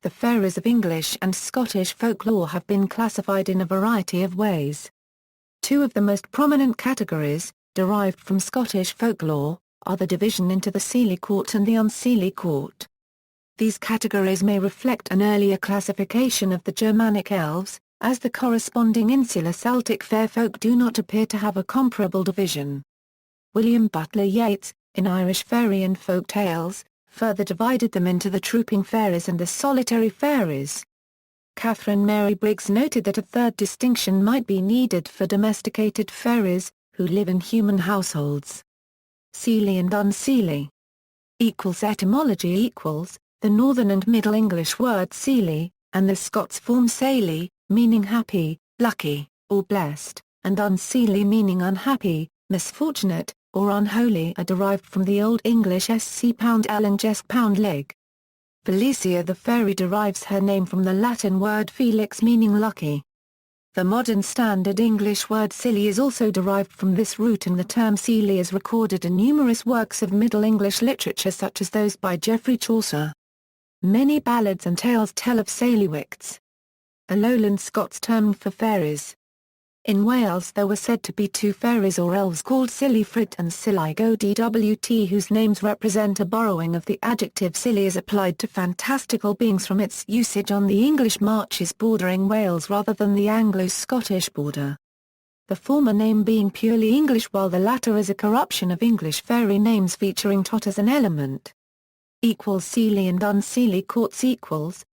The fairies of English and Scottish folklore have been classified in a variety of ways. Two of the most prominent categories, derived from Scottish folklore, are the division into the Seelie Court and the Unseelie Court. These categories may reflect an earlier classification of the Germanic elves, as the corresponding Insular Celtic fair folk do not appear to have a comparable division. William Butler Yeats, in Irish Fairy and Folk Tales, further divided them into the Trooping Fairies and the Solitary Fairies. Katharine Mary Briggs noted that a third distinction might be needed for domesticated fairies, who live in human households. Seelie and Unseelie. Etymology the Northern and Middle English word seelie, and the Scots form saely, meaning happy, lucky, or blessed, and unseelie meaning unhappy, misfortunate, or unholy are derived from the Old English sc _l and ges _leg. Felicia the fairy derives her name from the Latin word felix meaning lucky. The modern Standard English word silly is also derived from this root, and the term seelie is recorded in numerous works of Middle English literature such as those by Geoffrey Chaucer. Many ballads and tales tell of Saliwicts, a lowland Scots term for fairies. In Wales there were said to be two fairies or elves called Sillyfrit and Silligodwt, whose names represent a borrowing of the adjective silly as applied to fantastical beings from its usage on the English marches bordering Wales rather than the Anglo-Scottish border. The former name being purely English while the latter is a corruption of English fairy names featuring tot as an element. Seelie and Unseelie Courts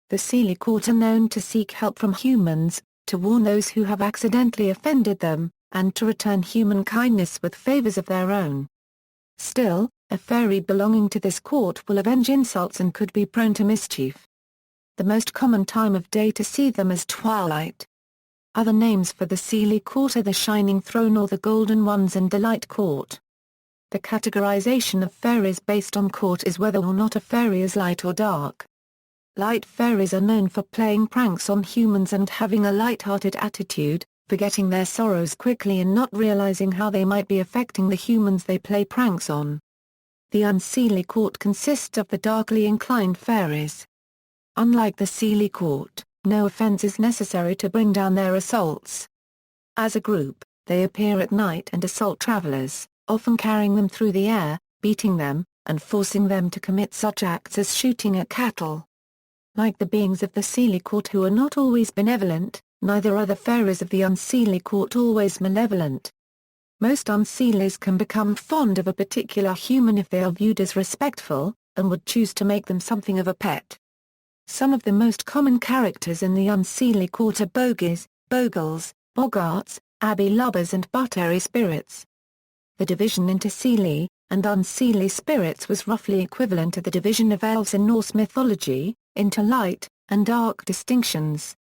The Seelie Court are known to seek help from humans, to warn those who have accidentally offended them, and to return human kindness with favors of their own. Still, a fairy belonging to this court will avenge insults and could be prone to mischief. The most common time of day to see them is twilight. Other names for the Seelie Court are the Shining Throne or the Golden Ones and the Light Court. The categorization of fairies based on court is whether or not a fairy is light or dark. Light fairies are known for playing pranks on humans and having a light-hearted attitude, forgetting their sorrows quickly and not realizing how they might be affecting the humans they play pranks on. The Unseelie Court consists of the darkly inclined fairies. Unlike the Seelie Court, no offense is necessary to bring down their assaults. As a group, they appear at night and assault travelers, often carrying them through the air, beating them, and forcing them to commit such acts as shooting at cattle. Like the beings of the Seelie Court who are not always benevolent, neither are the fairies of the Unseelie Court always malevolent. Most Unseelies can become fond of a particular human if they are viewed as respectful, and would choose to make them something of a pet. Some of the most common characters in the Unseelie Court are bogies, bogles, boggarts, abbey lubbers and buttery spirits. The division into Seelie and Unseelie spirits was roughly equivalent to the division of elves in Norse mythology, into light and dark distinctions.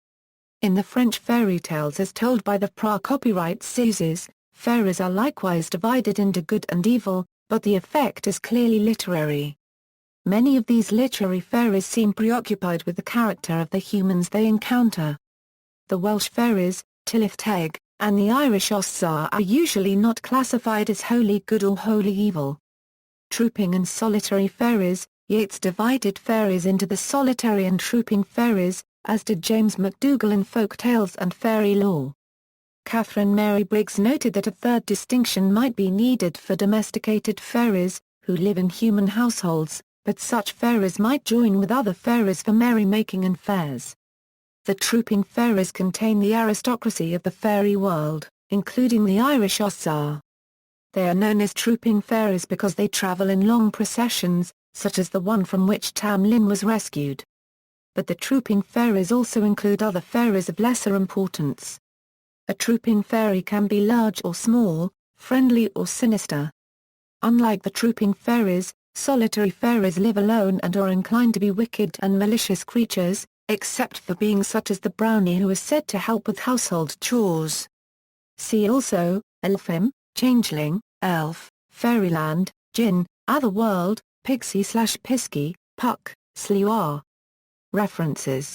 In the French fairy tales as told by the pra-copyright Suzes, fairies are likewise divided into good and evil, but the effect is clearly literary. Many of these literary fairies seem preoccupied with the character of the humans they encounter. The Welsh Fairies, Tylwyth Teg, and the Irish Ossar are usually not classified as wholly good or wholly evil. Trooping and Solitary Fairies, Yeats divided fairies into the Solitary and Trooping Fairies, as did James MacDougall in Folk Tales and Fairy Lore. Katharine Mary Briggs noted that a third distinction might be needed for domesticated fairies, who live in human households, but such fairies might join with other fairies for merrymaking and fairs. The Trooping Fairies contain the aristocracy of the fairy world, including the Irish Ossar. They are known as Trooping Fairies because they travel in long processions, such as the one from which Tam Lin was rescued. But the Trooping Fairies also include other fairies of lesser importance. A Trooping Fairy can be large or small, friendly or sinister. Unlike the Trooping Fairies, Solitary Fairies live alone and are inclined to be wicked and malicious creatures, except for beings such as the brownie who is said to help with household chores. See also, Elfim, Changeling, Elf, Fairyland, Djinn, Otherworld, Pixie/Pisky, Puck, Sliwa. References